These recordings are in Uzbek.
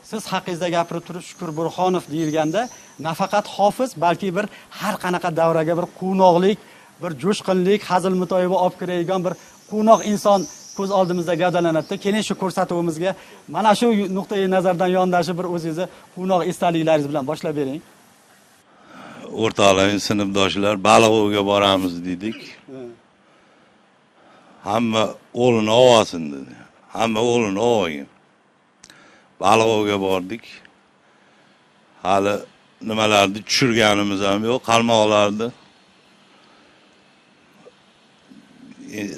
Siz haqingizda gapirib turib Shukur Burxonov deyilganda nafaqat hofiz, balki bir har qanaqa davraga bir quvnoqlik, bir jo'shqinlik, hazil-mutoyiba olib kiradigan bir quvnoq inson ko'z oldimizda gavdalanadi. Keyin shu ko'rsatuvimizga mana shu nuqtai nazardan yondashib bir o'zingizni quvnoq esdaliklaringiz bilan boshlab bering. O'rtoqlar, sinfdoshlar, Baliqovga boramiz dedik. Hamma o'g'lini olsin dedi. Hamma o'g'lini olgan. Baliqovga bordik. Hali nimalarni tushirganimiz ham yo'q, qalmoqlarni.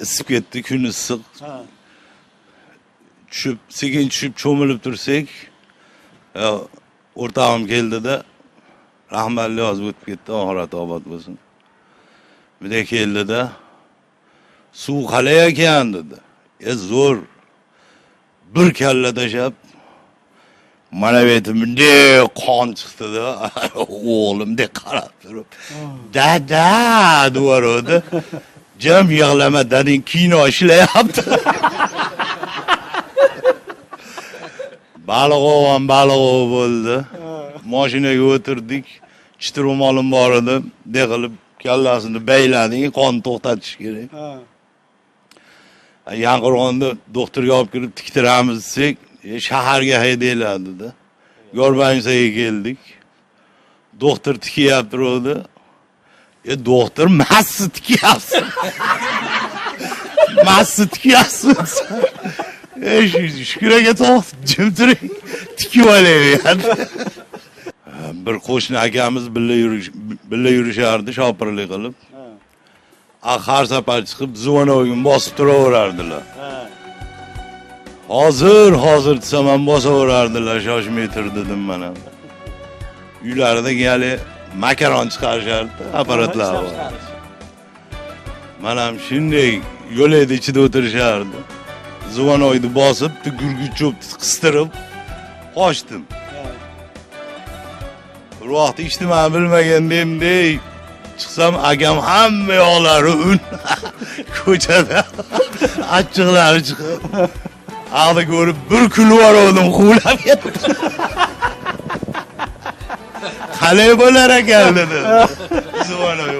Isib ketdi, kun issiq. Sekin tushib cho'milib tursak, o'rtog'im keldida, rahmatli yozib o'tib ketdi, oxirati obod bo'lsin. Bunday keldida, suv qalay ekan dedi. Zo'r. Bir kalla tashab, mana betimda qon chiqdi-da, o'g'limdek qarab turib, dada deyordi. Jam yig'lama, dading kino ishlayapti. Baliqov bo'ldi. Mashinaga o'tirdik. Chitir ro'molim bor edi. Deqilib kallasini bayladik, qon to'xtatish kerak. Yanqirg'onda doktorga olib kirib tiktiramiz desak, shaharga haydaylar dedi. Go'rbansaga keldik. Doktor tikyapti dedi. Doktor massi tikyapsiz. Massi tikyapsiz. Shukur aka to'xtab jim turing. Tikib olayapti. Bir qo'shni akamiz birga yurishardi, shopirlik qilib. Har safar chiqib Zuvanovga bosib turaverardilar. Hozir desam ham bosaverardilar, shoshmay tur dedim mana. Uylarida gali makaron chiqarishardi, apparatlar bor. Mana ham shunday yo'lakda ichida o'tirishardi. Zuvanovni bosib, gurguchobni qistirib qochdim. Bir vaqt ijtimoiy bilmagandimdek chiqsam, akam hamma yo'qlari un ko'chada achchiqlari chiqib, ağda ko'rib bir kulvar oldim, quvlab ketdi. Qalay bo'lar ekan dedi. Zuvanov.